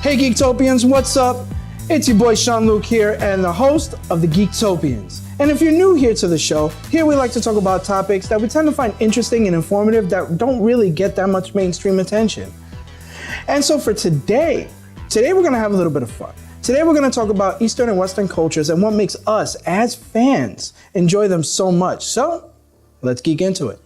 Hey Geektopians, what's up? It's your boy Sean Luke here and the host of the Geektopians. And if you're new here to the show, here we like to talk about topics that we tend to find interesting and informative that don't really get that much mainstream attention. And so for today we're gonna have a little bit of fun. Today we're gonna talk about Eastern and Western cultures and what makes us as fans enjoy them so much. So let's geek into it.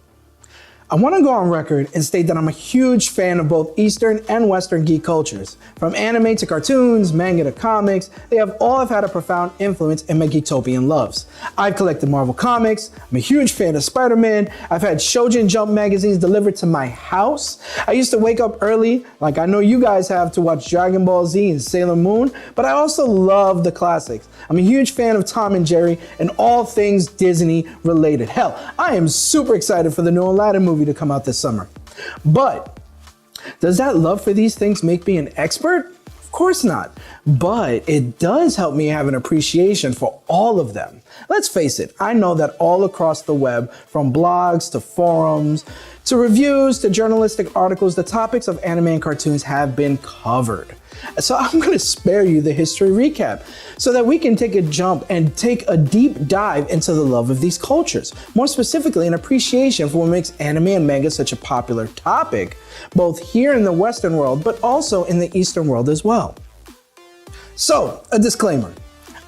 I want to go on record and state that I'm a huge fan of both Eastern and Western geek cultures. From anime to cartoons, manga to comics, they all have had a profound influence in my Geektopian loves. I've collected Marvel comics, I'm a huge fan of Spider-Man, I've had Shoujin Jump magazines delivered to my house. I used to wake up early, like I know you guys have, to watch Dragon Ball Z and Sailor Moon, but I also love the classics. I'm a huge fan of Tom and Jerry and all things Disney related. Hell, I am super excited for the new Aladdin movie to come out this summer. But does that love for these things make me an expert? Of course not. But it does help me have an appreciation for all of them. Let's face it, I know that all across the web, from blogs to forums to reviews to journalistic articles, the topics of anime and cartoons have been covered. So I'm going to spare you the history recap so that we can take a jump and take a deep dive into the love of these cultures. More specifically, an appreciation for what makes anime and manga such a popular topic, both here in the Western world, but also in the Eastern world as well. So, a disclaimer.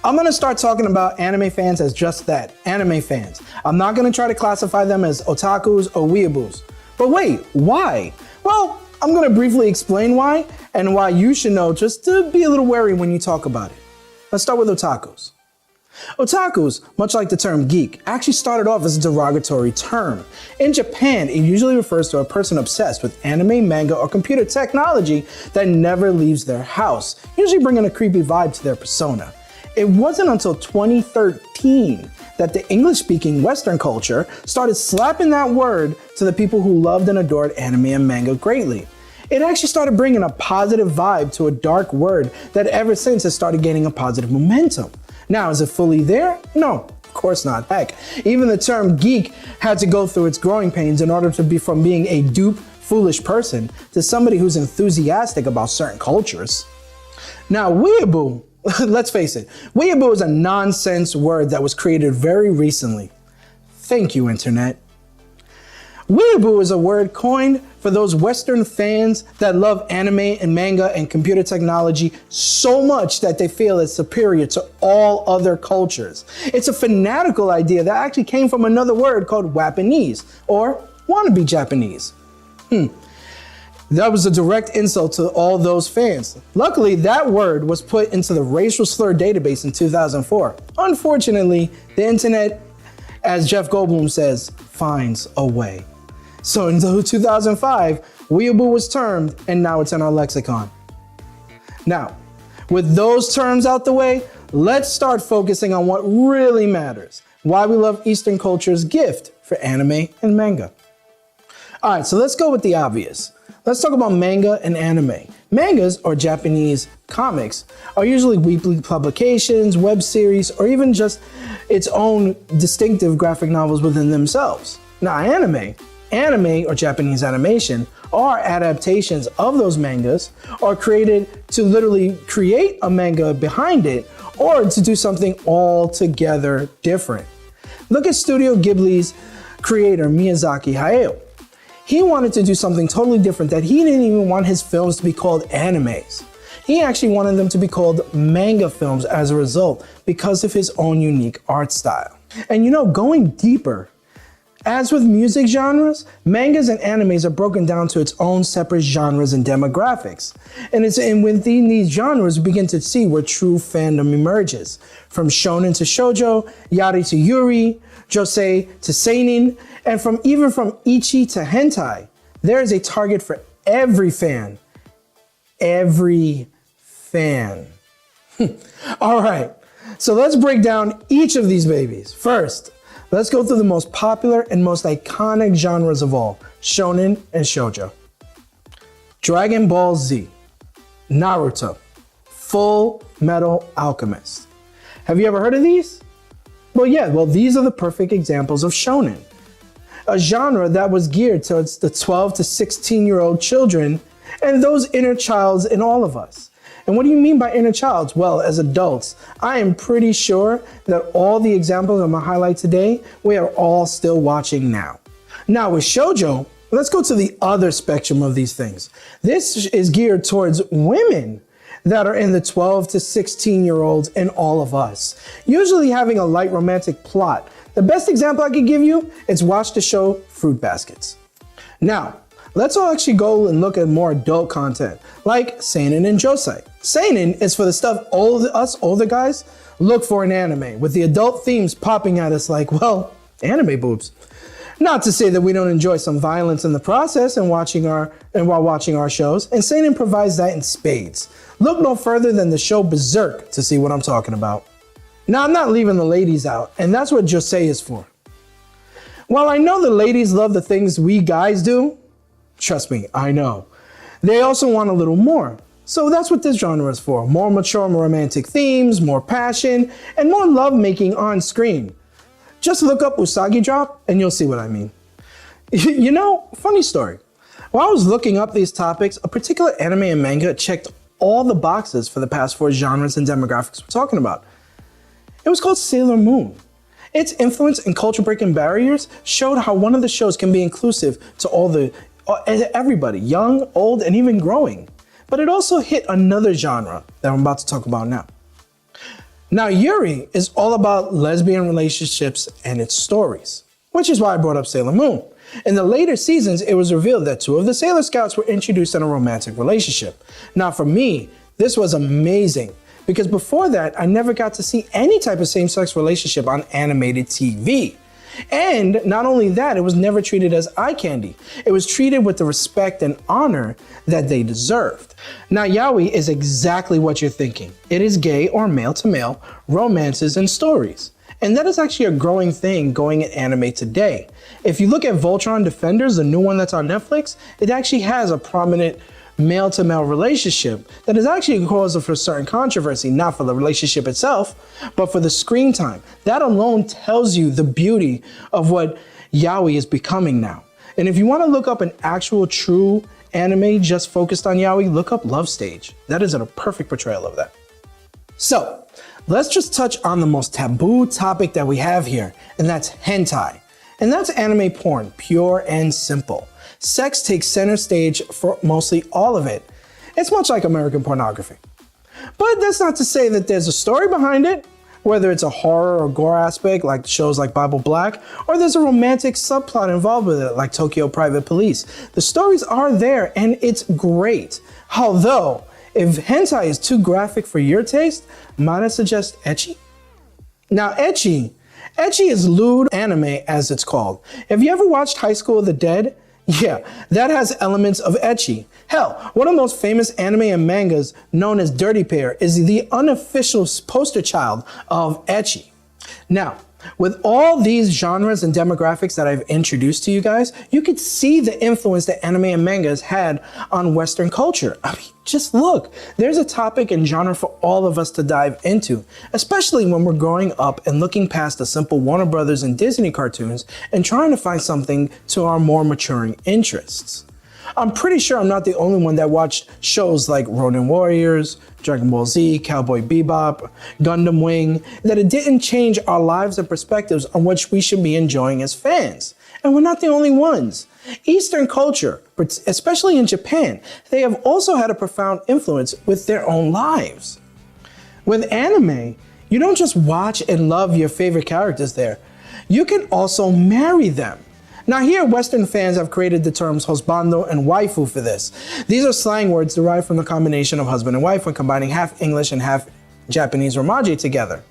I'm going to start talking about anime fans as just that, anime fans. I'm not going to try to classify them as otakus or weeaboos. But wait, why? Well, I'm going to briefly explain why and why you should know just to be a little wary when you talk about it. Let's start with otakus. Otakus, much like the term geek, actually started off as a derogatory term. In Japan, it usually refers to a person obsessed with anime, manga, or computer technology that never leaves their house, usually bringing a creepy vibe to their persona. It wasn't until 2013 that the English-speaking Western culture started slapping that word to the people who loved and adored anime and manga greatly. It actually started bringing a positive vibe to a dark word that ever since has started gaining a positive momentum. Now, is it fully there? No, of course not. Heck, even the term geek had to go through its growing pains in order to be from being a dupe, foolish person to somebody who's enthusiastic about certain cultures. Now, weeaboo, let's face it, weeaboo is a nonsense word that was created very recently. Thank you, Internet. Weeaboo is a word coined for those Western fans that love anime and manga and computer technology so much that they feel it's superior to all other cultures. It's a fanatical idea that actually came from another word called Wapanese, or wannabe Japanese. That was a direct insult to all those fans. Luckily, that word was put into the racial slur database in 2004. Unfortunately, the internet, as Jeff Goldblum says, finds a way. So in 2005, weeaboo was termed, and now it's in our lexicon. Now, with those terms out the way, let's start focusing on what really matters, why we love Eastern culture's gift for anime and manga. All right, so let's go with the obvious. Let's talk about manga and anime. Mangas, or Japanese comics, are usually weekly publications, web series, or even just its own distinctive graphic novels within themselves. Now, anime or Japanese animation are adaptations of those mangas, or created to literally create a manga behind it, or to do something altogether different. Look at Studio Ghibli's creator, Miyazaki Hayao. He wanted to do something totally different, that he didn't even want his films to be called animes. He actually wanted them to be called manga films as a result, because of his own unique art style. And going deeper, as with music genres, mangas and animes are broken down to its own separate genres and demographics. And within these genres, we begin to see where true fandom emerges. From shonen to shoujo, yari to yuri, josei to seinen, and even from ichi to hentai, there is a target for every fan. Every fan. All right, so let's break down each of these babies. First, let's go through the most popular and most iconic genres of all, shonen and shoujo. Dragon Ball Z, Naruto, Full Metal Alchemist. Have you ever heard of these? Well, these are the perfect examples of shonen, a genre that was geared towards the 12 to 16-year-old children and those inner childs in all of us. And what do you mean by inner child? Well, as adults, I am pretty sure that all the examples I'm gonna highlight today, we are all still watching now. Now with shoujo, let's go to the other spectrum of these things. This is geared towards women that are in the 12 to 16-year-olds and all of us, usually having a light romantic plot. The best example I could give you is watch the show Fruit Baskets. Now, let's all actually go and look at more adult content, like seinen and josei. Seinen is for the stuff us older guys look for in anime, with the adult themes popping at us like, well, anime boobs. Not to say that we don't enjoy some violence in the process while watching our shows, and seinen provides that in spades. Look no further than the show Berserk to see what I'm talking about. Now, I'm not leaving the ladies out, and that's what josei is for. While I know the ladies love the things we guys do, trust me, I know, they also want a little more. So that's what this genre is for. More mature, more romantic themes, more passion, and more lovemaking on screen. Just look up Usagi Drop and you'll see what I mean. You know, funny story. While I was looking up these topics, a particular anime and manga checked all the boxes for the past 4 genres and demographics we're talking about. It was called Sailor Moon. Its influence and culture breaking barriers showed how one of the shows can be inclusive to everybody, young, old, and even growing. But it also hit another genre that I'm about to talk about now. Now, Yuri is all about lesbian relationships and its stories, which is why I brought up Sailor Moon. In the later seasons, it was revealed that 2 of the Sailor Scouts were introduced in a romantic relationship. Now, for me, this was amazing, because before that, I never got to see any type of same-sex relationship on animated TV. And not only that, it was never treated as eye candy. It was treated with the respect and honor that they deserved. Now, yaoi is exactly what you're thinking. It is gay or male-to-male romances and stories. And that is actually a growing thing going in anime today. If you look at Voltron Defenders, the new one that's on Netflix, it actually has a prominent male-to-male relationship that is actually a cause for certain controversy, not for the relationship itself, but for the screen time. That alone tells you the beauty of what yaoi is becoming now. And if you want to look up an actual true anime just focused on yaoi, look up Love Stage. That is a perfect portrayal of that. So, let's just touch on the most taboo topic that we have here, and that's hentai. And that's anime porn, pure and simple. Sex takes center stage for mostly all of it. It's much like American pornography. But that's not to say that there's a story behind it, whether it's a horror or gore aspect like shows like Bible Black, or there's a romantic subplot involved with it like Tokyo Private Police. The stories are there and it's great. Although, if hentai is too graphic for your taste, might I suggest ecchi? Now ecchi is lewd anime as it's called. Have you ever watched High School of the Dead? Yeah, that has elements of ecchi. Hell, one of the most famous anime and mangas known as Dirty Pair is the unofficial poster child of ecchi. Now, with all these genres and demographics that I've introduced to you guys, you could see the influence that anime and manga has had on Western culture. I mean, just look, there's a topic and genre for all of us to dive into, especially when we're growing up and looking past the simple Warner Brothers and Disney cartoons and trying to find something to our more maturing interests. I'm pretty sure I'm not the only one that watched shows like Ronin Warriors, Dragon Ball Z, Cowboy Bebop, Gundam Wing, that it didn't change our lives and perspectives on which we should be enjoying as fans. And we're not the only ones. Eastern culture, especially in Japan, they have also had a profound influence with their own lives. With anime, you don't just watch and love your favorite characters there. You can also marry them. Now here, Western fans have created the terms husbando and waifu for this. These are slang words derived from the combination of husband and wife when combining half English and half Japanese romaji together.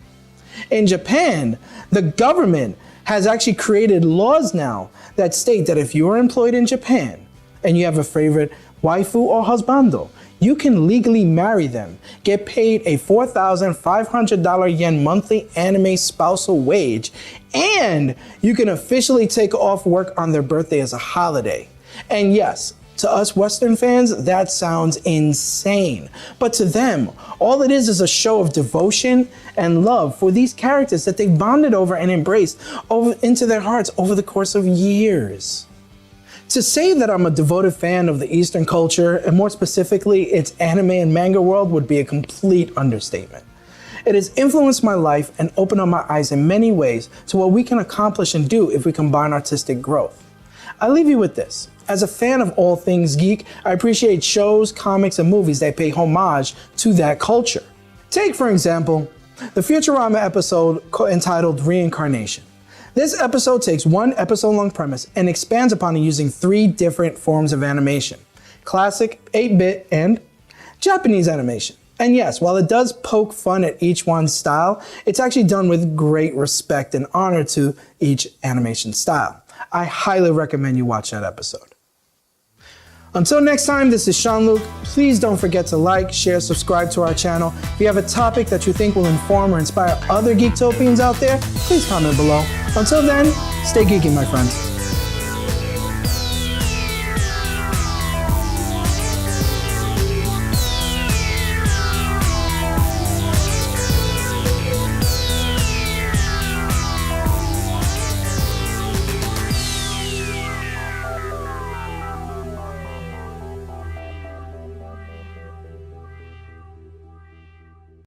In Japan, the government has actually created laws now that state that if you are employed in Japan and you have a favorite waifu or husbando, you can legally marry them, get paid a 4,500 yen monthly anime spousal wage, and you can officially take off work on their birthday as a holiday. And yes, to us Western fans, that sounds insane. But to them, all it is a show of devotion and love for these characters that they bonded over and embraced into their hearts over the course of years. To say that I'm a devoted fan of the Eastern culture, and more specifically its anime and manga world, would be a complete understatement. It has influenced my life and opened up my eyes in many ways to what we can accomplish and do if we combine artistic growth. I leave you with this. As a fan of all things geek, I appreciate shows, comics, and movies that pay homage to that culture. Take, for example, the Futurama episode entitled Reincarnation. This episode takes one episode-long premise and expands upon it using 3 different forms of animation: classic, 8-bit, and Japanese animation. And yes, while it does poke fun at each one's style, it's actually done with great respect and honor to each animation style. I highly recommend you watch that episode. Until next time, this is Sean-Luc. Please don't forget to like, share, subscribe to our channel. If you have a topic that you think will inform or inspire other Geektopians out there, please comment below. Until then, stay geeky, my friends.